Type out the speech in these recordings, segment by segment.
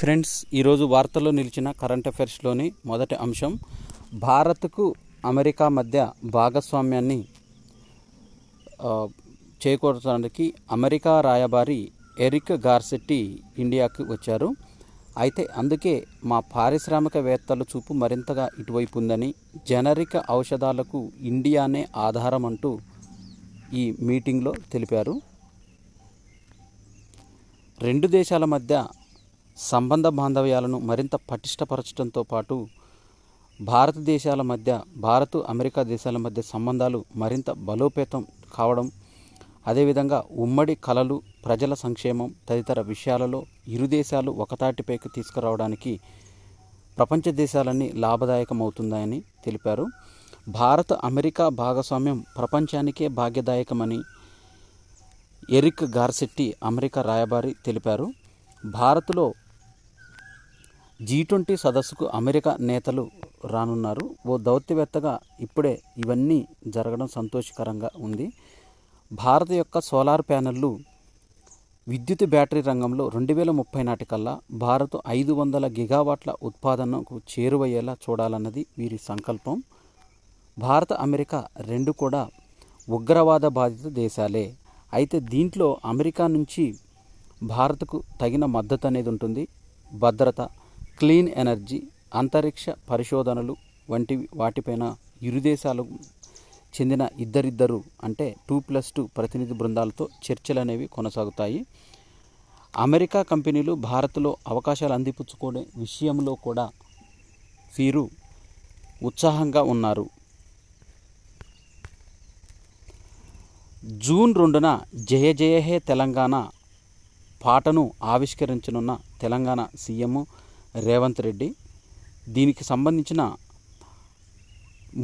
Friends, ఈరోజు వార్తల్లో నిలిచిన కరెంట్ అఫైర్స్లోని మొదటి అంశం, భారత్కు అమెరికా మధ్య భాగస్వామ్యాన్ని చేకూర్చడానికి అమెరికా రాయబారి ఎరిక్ గార్సెట్టి ఇండియాకు వచ్చారు. అయితే అందుకే మా పారిశ్రామికవేత్తల చూపు మరింతగా ఇటువైపు ఉందని, జనరిక ఔషధాలకు ఇండియానే ఆధారం అంటూ ఈ మీటింగ్లో తెలిపారు. రెండు దేశాల మధ్య సంబంధ బాంధవ్యాలను మరింత పటిష్టపరచడంతో పాటు భారత్ అమెరికా దేశాల మధ్య సంబంధాలు మరింత బలోపేతం కావడం, అదేవిధంగా ఉమ్మడి కలలు, ప్రజల సంక్షేమం తదితర విషయాలలో ఇరు దేశాలు ఒకతాటిపైకి తీసుకురావడానికి ప్రపంచ దేశాలన్నీ లాభదాయకమవుతుందని తెలిపారు. భారత్ అమెరికా భాగస్వామ్యం ప్రపంచానికే భాగ్యదాయకమని ఎరిక్ గార్సెట్టి అమెరికా రాయబారి తెలిపారు. భారత్లో G20 సదస్సుకు అమెరికా నేతలు రానున్నారు. ఓ దౌత్యవేత్తగా ఇప్పుడే ఇవన్నీ జరగడం సంతోషకరంగా ఉంది. భారత్ యొక్క సోలార్ ప్యానెళ్లు, విద్యుత్ బ్యాటరీ రంగంలో 2030 నాటికల్లా భారత్ 500 గిగావాట్ల ఉత్పాదనకు చేరువయ్యేలా చూడాలన్నది వీరి సంకల్పం. భారత్ అమెరికా రెండు కూడా ఉగ్రవాద బాధిత దేశాలే. అయితే దీంట్లో అమెరికా నుంచి భారత్కు తగిన మద్దతు అనేది ఉంటుంది. భద్రత, క్లీన్ ఎనర్జీ, అంతరిక్ష పరిశోధనలు వంటి వాటిపైన ఇరు దేశాలకు చెందిన ఇద్దరిద్దరు అంటే 2+2 ప్రతినిధి బృందాలతో చర్చలు అనేవి కొనసాగుతాయి. అమెరికా కంపెనీలు భారత్లో అవకాశాలు అందిపుచ్చుకునే విషయంలో కూడా వీరు ఉత్సాహంగా ఉన్నారు. జూన్ 2న జయ జయ హే తెలంగాణ పాటను ఆవిష్కరించనున్న తెలంగాణ సీఎం రేవంత్ రెడ్డి. దీనికి సంబంధించిన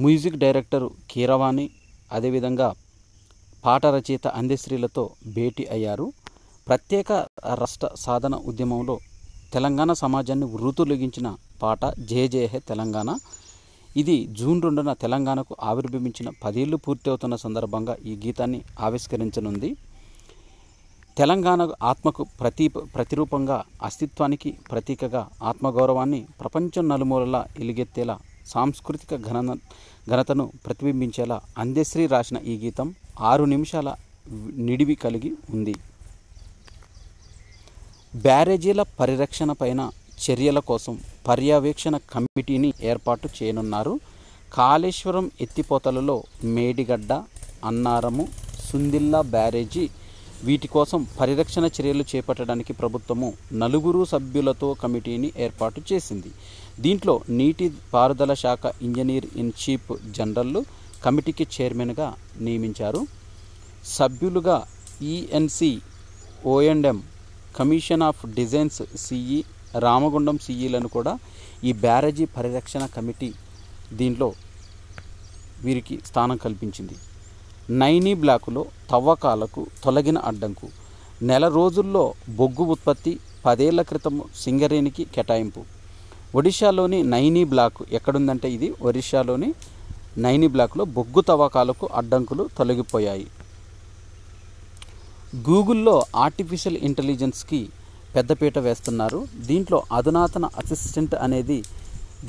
మ్యూజిక్ డైరెక్టర్ కీరవాణి, అదేవిధంగా పాట రచయిత అందశ్రీలతో భేటీ అయ్యారు. ప్రత్యేక రాష్ట్ర సాధన ఉద్యమంలో తెలంగాణ సమాజాన్ని వృతులొగించిన పాట జయ జయ హే తెలంగాణ. ఇది జూన్ 2న తెలంగాణకు ఆవిర్భవించిన 10 ఏళ్లు పూర్తి అవుతున్న సందర్భంగా ఈ గీతాన్ని ఆవిష్కరించనుంది. తెలంగాణ ఆత్మకు ప్రతిరూపంగా, అస్తిత్వానికి ప్రతీకగా, ఆత్మగౌరవాన్ని ప్రపంచం నలుమూలలా ఎలుగెత్తేలా, సాంస్కృతిక ఘనతను ప్రతిబింబించేలా అందశ్రీ రాసిన ఈ గీతం 6 నిమిషాల నిడివి కలిగి ఉంది. బ్యారేజీల పరిరక్షణ పైన చర్యల కోసం పర్యవేక్షణ కమిటీని ఏర్పాటు చేయనున్నారు. కాళేశ్వరం ఎత్తిపోతలలో మేడిగడ్డ, అన్నారము, సుందిల్లా బ్యారేజీ వీటి కోసం పరిరక్షణ చర్యలు చేపట్టడానికి ప్రభుత్వము 4 సభ్యులతో కమిటీని ఏర్పాటు చేసింది. దీంట్లో నీటి పారుదల శాఖ ఇంజనీర్ ఇన్ చీఫ్ జనరల్ కమిటీకి చైర్మన్గా నియమించారు. సభ్యులుగా ENC, O&M, commission of designs CE, Ramagundam సిఈలను కూడా ఈ బ్యారేజీ పరిరక్షణ కమిటీ దీంట్లో వీరికి స్థానం కల్పించింది. నైనీ బ్లాకులో తవ్వకాలకు తొలగిన అడ్డంకు, నెల రోజుల్లో బొగ్గు ఉత్పత్తి, 10 ఏళ్ల క్రితం సింగరేణికి కేటాయింపు. ఒడిశాలోని నైనీ బ్లాక్ ఎక్కడుందంటే ఇది ఒడిశాలోని నైనీ బ్లాక్లో బొగ్గు తవ్వకాలకు అడ్డంకులు తొలగిపోయాయి. గూగుల్లో ఆర్టిఫిషియల్ ఇంటెలిజెన్స్కి పెద్దపీట వేస్తున్నారు. దీంట్లో అధునాతన అసిస్టెంట్ అనేది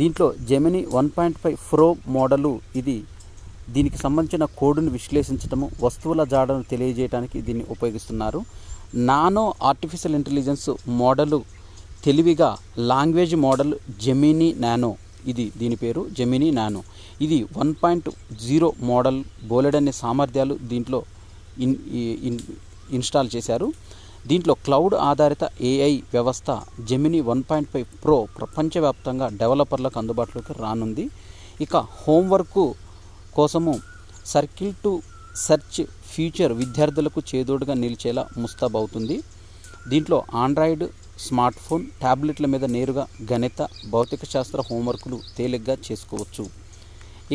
దీంట్లో జెమినీ 1.5 ప్రో మోడలు. దీనికి సంబంధించిన కోడ్ను విశ్లేషించడము, వస్తువుల జాడను తెలియజేయడానికి దీన్ని ఉపయోగిస్తున్నారు. నానో ఆర్టిఫిషియల్ ఇంటెలిజెన్స్ మోడలు తెలివిగా లాంగ్వేజ్ మోడల్ జెమినీ నానో, దీని పేరు జెమినీ నానో. ఇది 1.0 మోడల్. బోలెడన్ని సామర్థ్యాలు దీంట్లో ఇన్స్టాల్ చేశారు. దీంట్లో క్లౌడ్ ఆధారిత AI వ్యవస్థ జెమినీ 1.5 ప్రో ప్రపంచవ్యాప్తంగా డెవలపర్లకు అందుబాటులోకి రానుంది. ఇక హోంవర్క్ కోసము సర్కిల్ టు సెర్చ్ ఫీచర్ విద్యార్థులకు చేదోడుగా నిలిచేలా ముస్తాబవుతుంది. దీంట్లో ఆండ్రాయిడ్, స్మార్ట్ ఫోన్, ట్యాబ్లెట్ల మీద నేరుగా గణిత, భౌతిక శాస్త్ర హోంవర్క్లు తేలిగ్గా చేసుకోవచ్చు.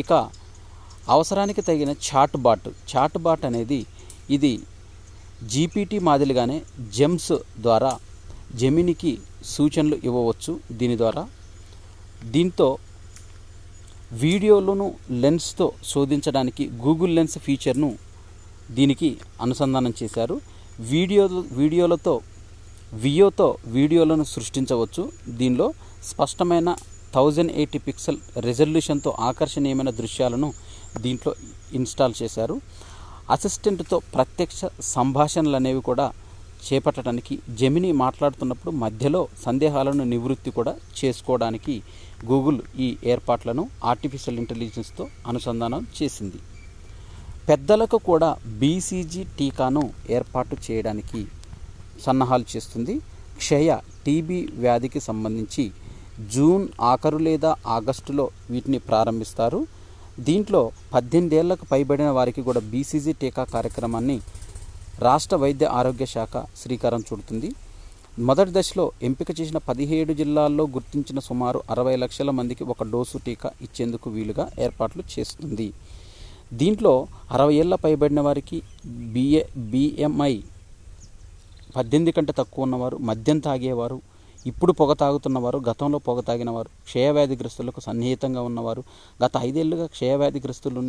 ఇక అవసరానికి తగిన చాట్ బాట్ అనేది ఇది GPT మాదిరిగానే జెమ్స్ ద్వారా జెమినీకి సూచనలు ఇవ్వవచ్చు. దీంతో వీడియోలను లెన్స్తో శోధించడానికి గూగుల్ లెన్స్ ఫీచర్ను దీనికి అనుసంధానం చేశారు. వీడియోలతో వియోతో వీడియోలను సృష్టించవచ్చు. దీనిలో స్పష్టమైన 1080 పిక్సెల్ రెజల్యూషన్తో ఆకర్షణీయమైన దృశ్యాలను దీంట్లో ఇన్స్టాల్ చేశారు. అసిస్టెంట్తో ప్రత్యక్ష సంభాషణలు అనేవి కూడా చేపట్టడానికి, జెమిని మాట్లాడుతున్నప్పుడు మధ్యలో సందేహాలను నివృత్తి కూడా చేసుకోవడానికి గూగుల్ ఈ ఏర్పాట్లను ఆర్టిఫిషియల్ ఇంటెలిజెన్స్తో అనుసంధానం చేసింది. పెద్దలకు కూడా బీసీజీ టీకాను ఏర్పాటు చేయడానికి సన్నాహాలు చేస్తుంది. క్షయ, టీబీ వ్యాధికి సంబంధించి జూన్ ఆఖరు లేదా ఆగస్టులో వీటిని ప్రారంభిస్తారు. దీంట్లో 18 ఏళ్లకు పైబడిన వారికి కూడా బీసీజీ టీకా కార్యక్రమాన్ని రాష్ట్ర వైద్య ఆరోగ్య శాఖ శ్రీకారం చుడుతుంది. మొదటి దశలో ఎంపిక చేసిన 17 జిల్లాల్లో గుర్తించిన సుమారు 60 లక్షల మందికి ఒక డోసు టీకా ఇచ్చేందుకు వీలుగా ఏర్పాట్లు చేస్తుంది. దీంట్లో 60 ఏళ్ల పైబడిన వారికి, BMI 18 కంటే తక్కువ ఉన్నవారు, మద్యం తాగేవారు, ఇప్పుడు పొగ తాగుతున్నవారు, గతంలో పొగ తాగినవారు, క్షయవ్యాధిగ్రస్తులకు సన్నిహితంగా ఉన్నవారు, గత 5 ఏళ్లుగా క్షయవ్యాధిగ్రస్తులు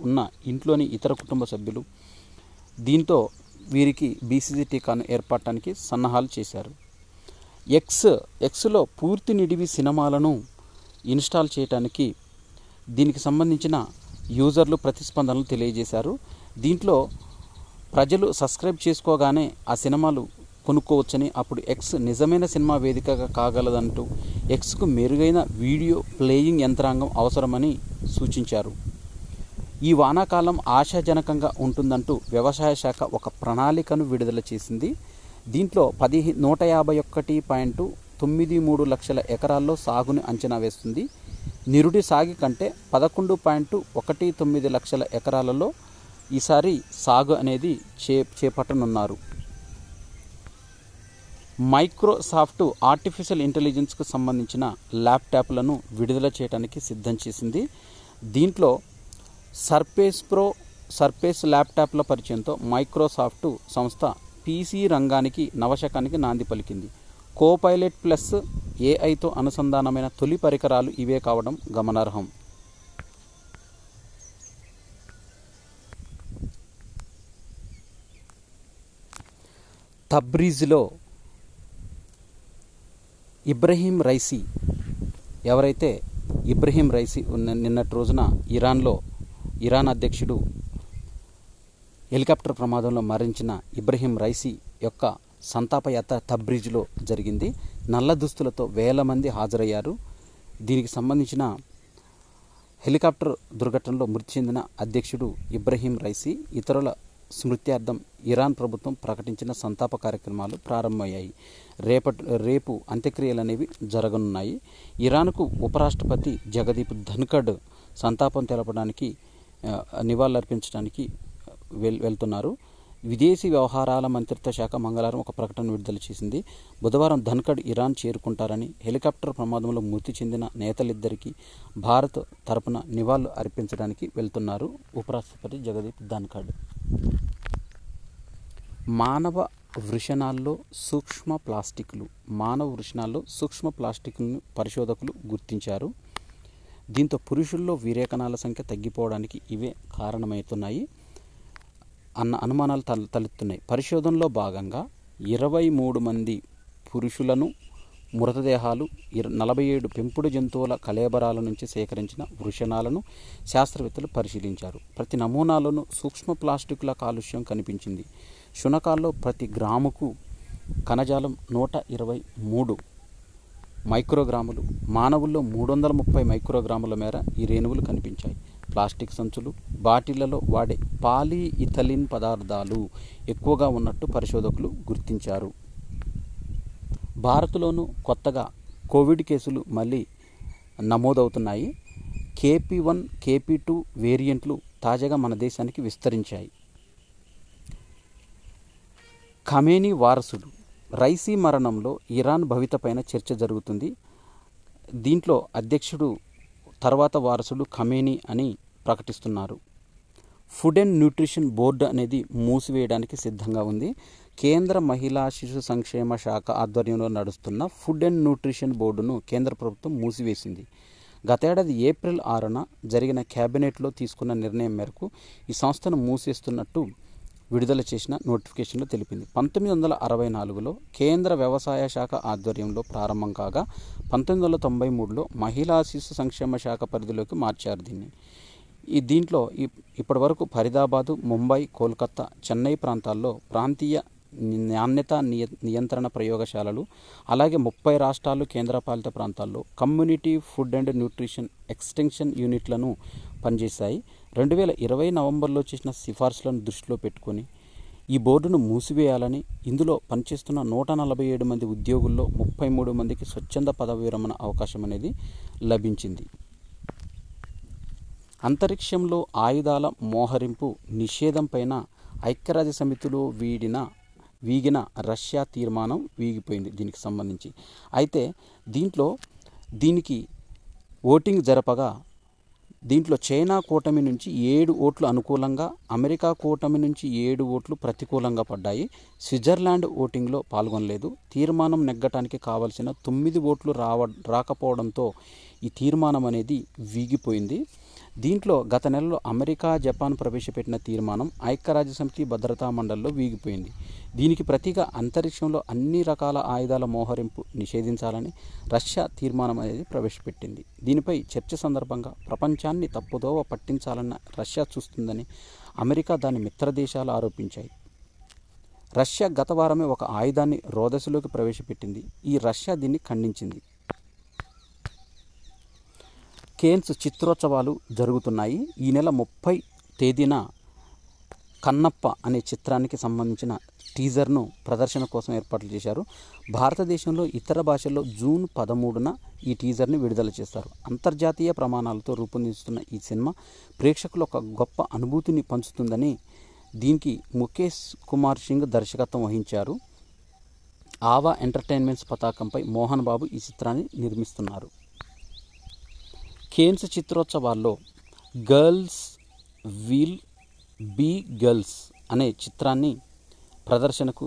ఉన్న ఇంట్లోని ఇతర కుటుంబ సభ్యులు. దీంతో వీరికి బీసీజీ టీకాను ఏర్పడటానికి సన్నాహాలు చేశారు. ఎక్స్లో పూర్తి నిడివి సినిమాలను ఇన్స్టాల్ చేయడానికి దీనికి సంబంధించిన యూజర్లు ప్రతిస్పందనలు తెలియజేశారు. దీంట్లో ప్రజలు సబ్స్క్రైబ్ చేసుకోగానే ఆ సినిమాలు కొనుక్కోవచ్చని, అప్పుడు ఎక్స్ నిజమైన సినిమా వేదికగా కాగలదంటూ ఎక్స్కు మెరుగైన వీడియో ప్లేయింగ్ యంత్రాంగం అవసరమని సూచించారు. ఈ వానాకాలం ఆశాజనకంగా ఉంటుందంటూ వ్యవసాయ శాఖ ఒక ప్రణాళికను విడుదల చేసింది. దీంట్లో 191.93 లక్షల ఎకరాల్లో సాగుని అంచనా వేస్తుంది. నిరుడి సాగు కంటే 11.19 లక్షల ఎకరాలలో ఈసారి సాగు అనేది చేపట్టనున్నారు. మైక్రోసాఫ్ట్ ఆర్టిఫిషియల్ ఇంటెలిజెన్స్కు సంబంధించిన ల్యాప్టాప్లను విడుదల చేయడానికి సిద్ధం చేసింది. దీంట్లో సర్ఫేస్ ల్యాప్టాప్ల పరిచయంతో మైక్రోసాఫ్ట్ సంస్థ పీసీ రంగానికి నవశకానికి నాంది పలికింది. కోపైలట్ ప్లస్ ఏఐతో అనుసంధానమైన తొలి పరికరాలు ఇవే కావడం గమనార్హం. తబ్రీజ్లో ఇబ్రహీం రైసీ నిన్నటి రోజున ఇరాన్ అధ్యక్షుడు హెలికాప్టర్ ప్రమాదంలో మరణించిన ఇబ్రహీం రైసీ యొక్క సంతాపయాత్ర తబ్రీజ్లో జరిగింది. నల్ల దుస్తులతో వేల మంది హాజరయ్యారు. దీనికి సంబంధించిన హెలికాప్టర్ దుర్ఘటనలో మృతి చెందిన అధ్యక్షుడు ఇబ్రహీం రైసీ ఇతరుల స్మృత్యార్థం ఇరాన్ ప్రభుత్వం ప్రకటించిన సంతాప కార్యక్రమాలు ప్రారంభమయ్యాయి. రేపు అంత్యక్రియలు అనేవి జరగనున్నాయి. ఇరాన్కు ఉపరాష్ట్రపతి జగదీప్ ధన్కడ్ సంతాపం తెలపడానికి, నివాళులర్పించడానికి వెళ్తున్నారు. విదేశీ వ్యవహారాల మంత్రిత్వ శాఖ మంగళవారం ఒక ప్రకటన విడుదల చేసింది. బుధవారం ధన్కడ్ ఇరాన్ చేరుకుంటారని, హెలికాప్టర్ ప్రమాదంలో మృతి చెందిన నేతలిద్దరికీ భారత్ తరపున నివాళులు అర్పించడానికి వెళ్తున్నారు ఉపరాష్ట్రపతి జగదీప్ ధన్కడ్. మానవ వృషణాల్లో సూక్ష్మ ప్లాస్టిక్లను పరిశోధకులు గుర్తించారు. దీంతో పురుషుల్లో వీరేకణాల సంఖ్య తగ్గిపోవడానికి ఇవే కారణమవుతున్నాయి అన్న అనుమానాలు తలెత్తున్నాయి. పరిశోధనలో భాగంగా 23 మంది పురుషులను మృతదేహాలు, 47 పెంపుడు జంతువుల కళేబరాల నుంచి సేకరించిన వృషణాలను శాస్త్రవేత్తలు పరిశీలించారు. ప్రతి నమూనాలోనూ సూక్ష్మ ప్లాస్టిక్ల కాలుష్యం కనిపించింది. శునకాల్లో ప్రతి గ్రాముకు కణజాలం 123 మైక్రోగ్రాములు, మానవుల్లో 330 మైక్రోగ్రాముల మేర ఈ రేణువులు కనిపించాయి. ప్లాస్టిక్ సంచులు, బాటిళ్లలో వాడే పాలీఇథిలిన్ పదార్థాలు ఎక్కువగా ఉన్నట్టు పరిశోధకులు గుర్తించారు. భారత్లోనూ కొత్తగా కోవిడ్ కేసులు మళ్ళీ నమోదవుతున్నాయి. KP1, KP2 వేరియంట్లు తాజాగా మన దేశానికి విస్తరించాయి. ఖమేనీ వారసుడు రైసీ మరణంలో ఇరాన్ భవితపైన చర్చ జరుగుతుంది. దీంట్లో అధ్యక్షుడు తర్వాత వారసుడు ఖమేనీ అని ప్రకటిస్తున్నారు. ఫుడ్ అండ్ న్యూట్రిషన్ బోర్డు అనేది మూసివేయడానికి సిద్ధంగా ఉంది. కేంద్ర మహిళా శిశు సంక్షేమ శాఖ ఆధ్వర్యంలో నడుస్తున్న ఫుడ్ అండ్ న్యూట్రిషన్ బోర్డును కేంద్ర ప్రభుత్వం మూసివేసింది. గతేడాది ఏప్రిల్ 6న జరిగిన కేబినెట్లో తీసుకున్న నిర్ణయం మేరకు ఈ సంస్థను మూసేస్తున్నట్టు విడుదల చేసిన నోటిఫికేషన్లో తెలిపింది. 1964లో కేంద్ర వ్యవసాయ శాఖ ఆధ్వర్యంలో ప్రారంభం కాగా 1993లో మహిళా శిశు సంక్షేమ శాఖ పరిధిలోకి మార్చారు దీన్ని. దీంట్లో ఇప్పటివరకు ఫరీదాబాదు, ముంబై, కోల్కతా, చెన్నై ప్రాంతాల్లో ప్రాంతీయ నాణ్యత నియంత్రణ ప్రయోగశాలలు, అలాగే 30 రాష్ట్రాలు, కేంద్రపాలిత ప్రాంతాల్లో community food and nutrition extension యూనిట్లను పనిచేశాయి. 2020 నవంబర్లో చేసిన సిఫార్సులను దృష్టిలో పెట్టుకొని ఈ బోర్డును మూసివేయాలని, ఇందులో పనిచేస్తున్న 147 మంది ఉద్యోగుల్లో 33 మందికి స్వచ్ఛంద పదవి విరమణ అవకాశం అనేది లభించింది. అంతరిక్షంలో ఆయుధాల మోహరింపు నిషేధం పైన ఐక్యరాజ్య సమితిలో వీగిన రష్యా తీర్మానం వీగిపోయింది దీనికి సంబంధించి. అయితే దీనికి ఓటింగ్ జరపగా దీంట్లో చైనా కూటమి నుంచి 7 ఓట్లు అనుకూలంగా, అమెరికా కూటమి నుంచి 7 ఓట్లు ప్రతికూలంగా పడ్డాయి. స్విట్జర్లాండ్ ఓటింగ్లో పాల్గొనలేదు. తీర్మానం నెగ్గటానికి కావలసిన 9 ఓట్లు రాకపోవడంతో ఈ తీర్మానం అనేది వీగిపోయింది. దీంట్లో గత నెలలో అమెరికా, జపాన్ ప్రవేశపెట్టిన తీర్మానం ఐక్యరాజ్యసమితి భద్రతా మండలిలో వీగిపోయింది. దీనికి ప్రతిగా అంతరిక్షంలో అన్ని రకాల ఆయుధాల మోహరింపు నిషేధించాలని రష్యా తీర్మానం అనేది ప్రవేశపెట్టింది. దీనిపై చర్చ సందర్భంగా ప్రపంచాన్ని తప్పుదోవ పట్టించాలన్న రష్యా చూస్తుందని అమెరికా, దాని మిత్ర దేశాలు ఆరోపించాయి. రష్యా గత వారమే ఒక ఆయుధాన్ని రోదసిలోకి ప్రవేశపెట్టింది. ఈ రష్యా దీన్ని ఖండించింది. కేన్స్ చిత్రోత్సవాలు జరుగుతున్నాయి. ఈ నెల 30 తేదీన కన్నప్ప అనే చిత్రానికి సంబంధించిన టీజర్ను ప్రదర్శన కోసం ఏర్పాట్లు చేశారు. భారతదేశంలో ఇతర భాషల్లో జూన్ 13న ఈ టీజర్ని విడుదల చేస్తారు. అంతర్జాతీయ ప్రమాణాలతో రూపొందిస్తున్న ఈ సినిమా ప్రేక్షకులు ఒక గొప్ప అనుభూతిని పంచుతుందని దీనికి ముఖేష్ కుమార్ సింగ్ దర్శకత్వం వహించారు. ఆవా ఎంటర్టైన్మెంట్స్ పతాకంపై మోహన్ బాబు ఈ చిత్రాన్ని నిర్మిస్తున్నారు. కేన్స్ చిత్రోత్సవాల్లో గర్ల్స్ విల్ బీ గర్ల్స్ అనే చిత్రాన్ని ప్రదర్శనకు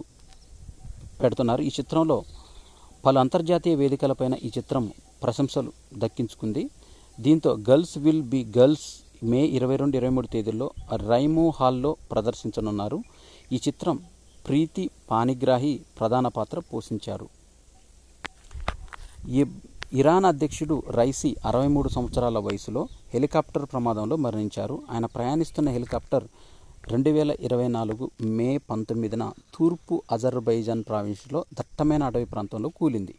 పెడుతున్నారు. ఈ చిత్రంలో పలు అంతర్జాతీయ వేదికలపైన ఈ చిత్రం ప్రశంసలు దక్కించుకుంది. దీంతో గర్ల్స్ విల్ బీ గర్ల్స్ మే 22-23 తేదీల్లో రైమో హాల్లో ప్రదర్శించనున్నారు. ఈ చిత్రం ప్రీతి పానిగ్రాహి ప్రధాన పాత్ర పోషించారు. ఇరాన్ అధ్యక్షుడు రైసీ 63 సంవత్సరాల వయసులో హెలికాప్టర్ ప్రమాదంలో మరణించారు. ఆయన ప్రయాణిస్తున్న హెలికాప్టర్ 2024 మే 19న తూర్పు అజర్బైజాన్ ప్రావిన్స్లో దట్టమైన అటవీ ప్రాంతంలో కూలింది.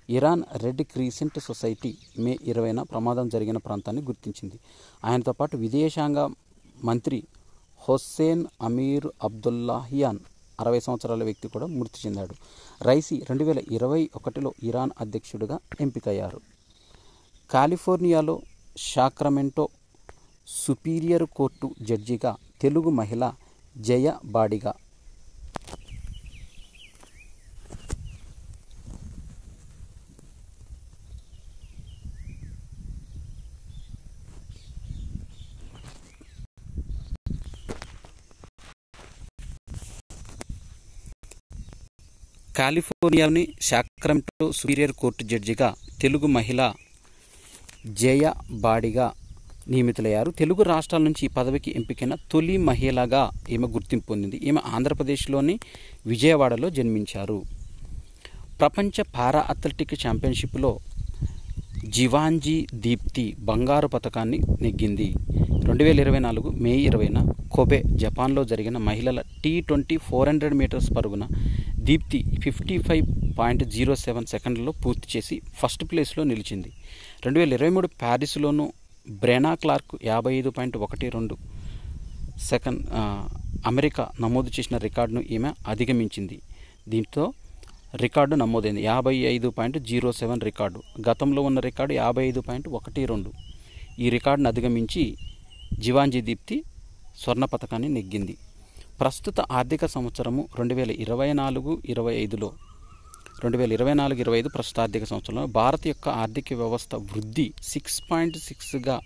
ఇరాన్ రెడ్ క్రీసెంట్ సొసైటీ మే 20న ప్రమాదం జరిగిన ప్రాంతాన్ని గుర్తించింది. ఆయనతో పాటు విదేశాంగ మంత్రి హొస్సేన్ అమీర్ అబ్దుల్లాహియాన్ 60 సంవత్సరాల వ్యక్తి కూడా మృతి చెందాడు. రైసీ 2021లో ఇరాన్ అధ్యక్షుడిగా ఎంపికయ్యారు. కాలిఫోర్నియాలో సాక్రమెంటో సుపీరియర్ కోర్టు జడ్జిగా తెలుగు మహిళ జయ బాడిగా కాలిఫోర్నియాలోని సాక్రమెంటో సుపీరియర్ కోర్టు జడ్జిగా తెలుగు మహిళ జయ బాడిగా నియమితులయ్యారు. తెలుగు రాష్ట్రాల నుంచి ఈ పదవికి ఎంపికైన తొలి మహిళగా ఈమె గుర్తింపు పొందింది. ఈమె ఆంధ్రప్రదేశ్లోని విజయవాడలో జన్మించారు. ప్రపంచ పారా అథ్లెటిక్ ఛాంపియన్షిప్లో జివాంజీ దీప్తి బంగారు పతకాన్ని నెగ్గింది. 2024 మే 20న కొబె జపాన్లో జరిగిన మహిళల T20 400 మీటర్స్ పరుగున దీప్తి 55.07 సెకండ్లలో పూర్తి చేసి ఫస్ట్ ప్లేస్లో నిలిచింది. 2023 ప్యారిస్లోనూ బ్రెనా క్లార్క్ 55.12 సెకండ్ అమెరికా నమోదు చేసిన రికార్డును ఈమె అధిగమించింది. దీంతో రికార్డు నమోదైంది 55.07 రికార్డు. గతంలో ఉన్న రికార్డు 55.12. ఈ రికార్డును అధిగమించి జివాంజీ దీప్తి స్వర్ణ పతకాన్ని నెగ్గింది. ప్రస్తుత ఆర్థిక సంవత్సరము 2024-25లో 2024-25 ప్రస్తుత ఆర్థిక సంవత్సరంలో భారత్ యొక్క ఆర్థిక వ్యవస్థ వృద్ధి 6.6గా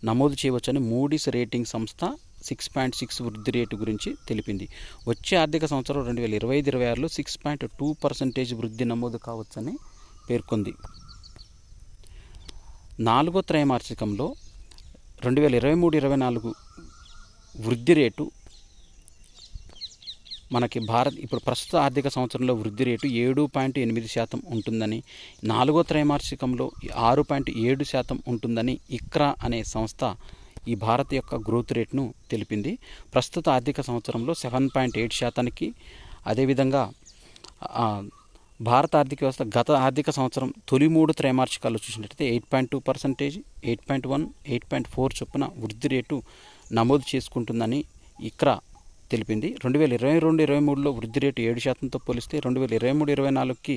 నమోదు చేయవచ్చని మూడీస్ రేటింగ్ సంస్థ 6.6 వృద్ధి రేటు గురించి తెలిపింది. వచ్చే ఆర్థిక సంవత్సరం 2025-26లో 6.2% వృద్ధి నమోదు కావచ్చని పేర్కొంది. 4వ త్రైమాసికంలో 2023-24 వృద్ధి రేటు మనకి ఇప్పుడు ప్రస్తుత ఆర్థిక సంవత్సరంలో వృద్ధి రేటు 7.8% ఉంటుందని, 4వ త్రైమాసికంలో 6.7% ఉంటుందని ఇక్రా అనే సంస్థ ఈ భారత్ యొక్క గ్రోత్ రేట్ను తెలిపింది. ప్రస్తుత ఆర్థిక సంవత్సరంలో 7.8%కి, అదేవిధంగా భారత ఆర్థిక వ్యవస్థ గత ఆర్థిక సంవత్సరం తొలి 3 త్రైమాసికాల్లో చూసినట్లయితే 8.2%, 8.1, 8.4 చొప్పున వృద్ధి రేటు నమోదు చేసుకుంటుందని ఇక్రా తెలిపింది. 2022-23లో వృద్ధి రేటు 7%తో పోలిస్తే 2023-24కి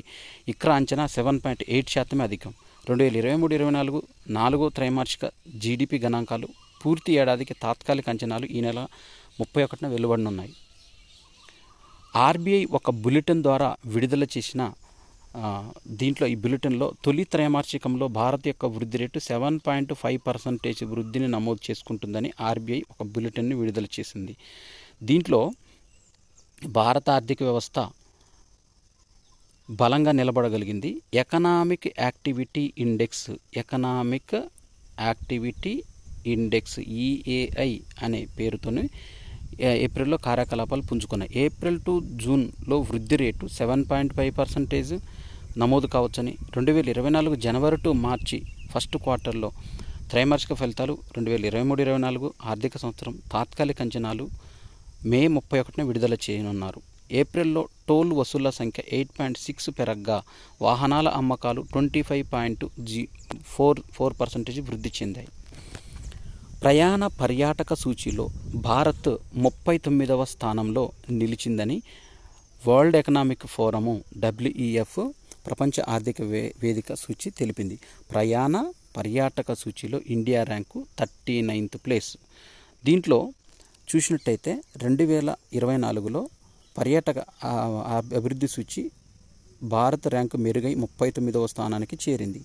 ఇక్రా అంచనా 7.8% అధికం. 2023-24 4వ త్రైమాసిక జీడిపి గణాంకాలు, పూర్తి ఏడాదికి తాత్కాలిక అంచనాలు ఈ నెల 31న వెలువడనున్నాయి. ఆర్బీఐ ఒక బులెటిన్ ద్వారా విడుదల చేసిన దీంట్లో ఈ బులెటిన్లో తొలి త్రైమాసికంలో భారత్ యొక్క వృద్ధి రేటు 7.5% వృద్ధిని నమోదు చేసుకుంటుందని ఆర్బీఐ ఒక బులెటిన్ని విడుదల చేసింది. దీంట్లో భారత ఆర్థిక వ్యవస్థ బలంగా నిలబడగలిగింది. ఎకనామిక్ యాక్టివిటీ ఇండెక్స్ ఈఏఐ అనే పేరుతోనే ఏప్రిల్లో కార్యకలాపాలు పుంజుకున్నాయి. ఏప్రిల్ టు జూన్లో వృద్ధి రేటు 7.5% నమోదు కావచ్చని, 2024 జనవరి టు మార్చి ఫస్ట్ క్వార్టర్లో త్రైమాసిక ఫలితాలు, 2023-24 ఆర్థిక సంవత్సరం తాత్కాలిక అంచనాలు మే 31న విడుదల చేయనున్నారు. ఏప్రిల్లో టోల్ వసూళ్ల సంఖ్య 8.6 పెరగ్గా వాహనాల అమ్మకాలు 25.4% వృద్ధి చెందాయి. ప్రయాణ పర్యాటక సూచీలో భారత్ 39వ స్థానంలో నిలిచిందని వరల్డ్ ఎకనామిక్ ఫోరము WEF ప్రపంచ ఆర్థిక వేదిక సూచి తెలిపింది. ప్రయాణ పర్యాటక సూచీలో ఇండియా ర్యాంకు 39th ప్లేస్. దీంట్లో చూసినట్టయితే 2024లో పర్యాటక అభివృద్ధి సూచి భారత్ ర్యాంకు మెరుగై 39వ స్థానానికి చేరింది.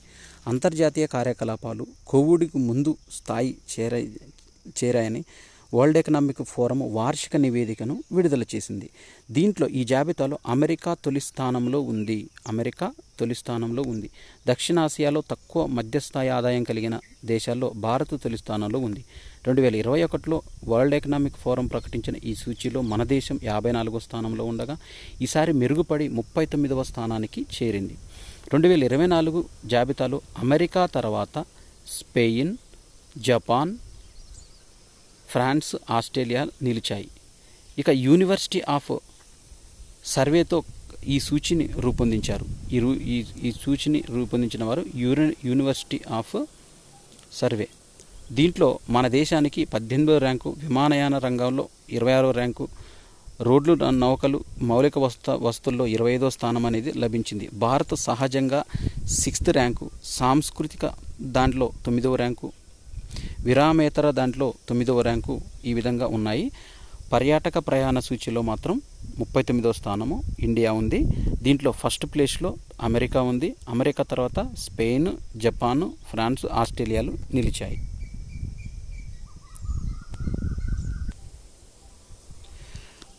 అంతర్జాతీయ కార్యకలాపాలు కోవిడ్కు ముందు స్థాయి చేరాయని వరల్డ్ ఎకనామిక్ ఫోరం వార్షిక నివేదికను విడుదల చేసింది. దీంట్లో ఈ జాబితాలో అమెరికా తొలి స్థానంలో ఉంది. దక్షిణాసియాలో తక్కువ మధ్యస్థాయి ఆదాయం కలిగిన దేశాల్లో భారత్ తొలి స్థానంలో ఉంది. 2021లో వరల్డ్ ఎకనామిక్ ఫోరం ప్రకటించిన ఈ సూచీలో మన దేశం 54వ స్థానంలో ఉండగా ఈసారి మెరుగుపడి 39వ స్థానానికి చేరింది. 2024 జాబితాలో అమెరికా తర్వాత స్పెయిన్, జపాన్, ఫ్రాన్స్, ఆస్ట్రేలియా నిలిచాయి. ఇక యూనివర్సిటీ ఆఫ్ సర్వేతో ఈ సూచిని రూపొందించారు. ఈ సూచిని రూపొందించిన వారు యూనివర్సిటీ ఆఫ్ సర్వే. దీంట్లో మన దేశానికి 18వ ర్యాంకు, విమానయాన రంగంలో 26వ ర్యాంకు, రోడ్లు, నౌకలు, మౌలిక వస్తువుల్లో 25వ స్థానం అనేది లభించింది. భారత్ సహజంగా 6th ర్యాంకు, సాంస్కృతిక దాంట్లో 9వ ర్యాంకు, విరామేతర దాంట్లో 9వ ర్యాంకు ఈ విధంగా ఉన్నాయి. పర్యాటక ప్రయాణ సూచీలో మాత్రం 39వ స్థానము ఇండియా ఉంది. దీంట్లో ఫస్ట్ ప్లేస్లో అమెరికా ఉంది. అమెరికా తర్వాత స్పెయిన్, జపాన్, ఫ్రాన్స్, ఆస్ట్రేలియాలు నిలిచాయి.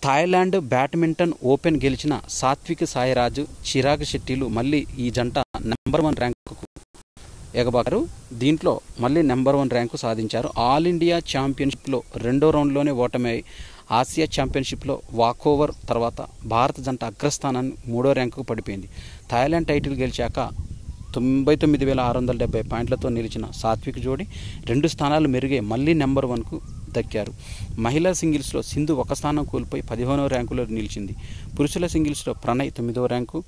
థాయిలాండ్ బ్యాడ్మింటన్ ఓపెన్ గెలిచిన సాత్విక్ సాయిరాజ్, చిరాగ్ శెట్టిలు మళ్ళీ ఈ జంట నెంబర్ 1 ర్యాంకుకు ఎగబాకారు. దీంట్లో మళ్ళీ నెంబర్ 1 ర్యాంకు సాధించారు. ఆల్ ఇండియా ఛాంపియన్షిప్లో 2వ రౌండ్లోనే ఓటమి, ఆసియా ఛాంపియన్షిప్లో వాకోవర్ తర్వాత భారత జంట అగ్రస్థానాన్ని 3వ ర్యాంకుకు పడిపోయింది. థాయిలాండ్ టైటిల్ గెలిచాక 99,670 పాయింట్లతో నిలిచిన సాత్విక్ జోడీ 2 స్థానాలు మెరుగే మళ్ళీ నెంబర్ 1కు దక్కారు. మహిళా సింగిల్స్లో సింధు 1 స్థానం కోల్పోయి 15వ ర్యాంకులో నిలిచింది. పురుషుల సింగిల్స్లో ప్రణయ్ 9వ ర్యాంకు,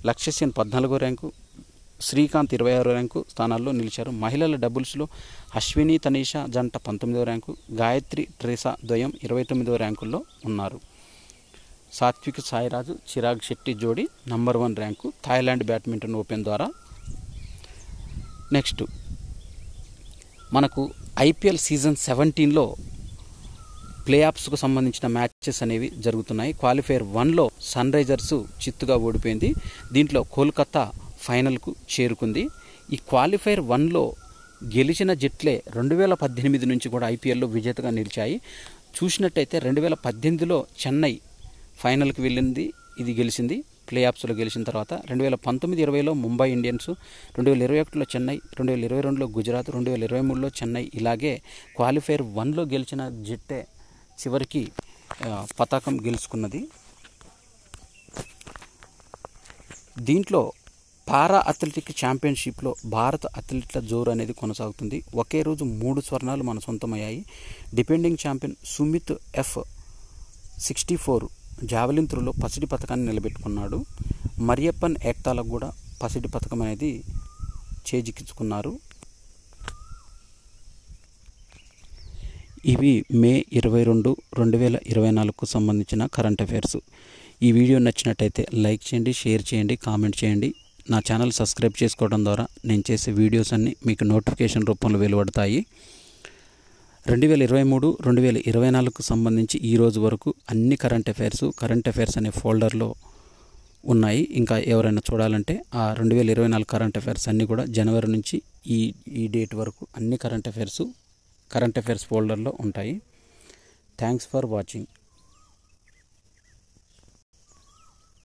లక్ష్య సేన్ 14వ ర్యాంకు, శ్రీకాంత్ 26వ ర్యాంకు స్థానాల్లో నిలిచారు. మహిళల డబుల్స్లో అశ్విని తనీషా జంట 19వ ర్యాంకు, గాయత్రి ట్రేసా ద్వయం 29వ ర్యాంకుల్లో ఉన్నారు. సాత్విక్ సాయిరాజ్, చిరాగ్ శెట్టి జోడీ number 1 rank Thailand badminton open ద్వారా. నెక్స్ట్ మనకు ఐపీఎల్ సీజన్ 17లో ప్లే ఆఫ్స్కు సంబంధించిన మ్యాచెస్ అనేవి జరుగుతున్నాయి. క్వాలిఫైర్ 1లో సన్ రైజర్స్ చిత్తుగా ఓడిపోయింది. దీంట్లో కోల్కతా ఫైనల్కు చేరుకుంది. ఈ క్వాలిఫైర్ 1లో గెలిచిన జట్లే 2018 నుంచి కూడా ఐపీఎల్లో విజేతగా నిలిచాయి. చూసినట్టయితే 2018లో చెన్నై ఫైనల్కి వెళ్ళింది, ఇది గెలిచింది. ప్లే ఆఫ్స్లో గెలిచిన తర్వాత 2019-20లో ముంబై ఇండియన్స్, 2021లో చెన్నై, 2022లో గుజరాత్, 2023లో చెన్నై, ఇలాగే క్వాలిఫైర్ 1లో గెలిచిన జట్టే చివరికి పతాకం గెలుచుకున్నది. దీంట్లో పారా అథ్లెటిక్ ఛాంపియన్షిప్లో భారత అథ్లెట్ల జోరు అనేది కొనసాగుతుంది. ఒకే రోజు 3 స్వర్ణాలు మన సొంతమయ్యాయి. Defending champion Sumit F64 javelin త్రోలో పసిడి పథకాన్ని నిలబెట్టుకున్నాడు. మరియప్పన్ ఏక్తాలకు కూడా పసిడి పథకం అనేది చేజిక్కించుకున్నారు. ఇవి మే 22, 2024కు సంబంధించిన కరెంట్ అఫైర్స్. ఈ వీడియో నచ్చినట్టయితే లైక్ చేయండి, షేర్ చేయండి, కామెంట్ చేయండి. నా ఛానల్ సబ్స్క్రైబ్ చేసుకోవడం ద్వారా నేను చేసే వీడియోస్ అన్నీ మీకు నోటిఫికేషన్ రూపంలో వెలువడతాయి. 2023, 2024కు సంబంధించి ఈ రోజు వరకు అన్ని కరెంట్ అఫైర్స్ అనే ఫోల్డర్లో ఉన్నాయి. ఇంకా ఎవరైనా చూడాలంటే ఆ 2024 కరెంట్ అఫైర్స్ అన్నీ కూడా జనవరి నుంచి ఈ డేట్ వరకు అన్ని కరెంట్ అఫైర్స్ ఫోల్డర్లో ఉంటాయి. Thanks for watching.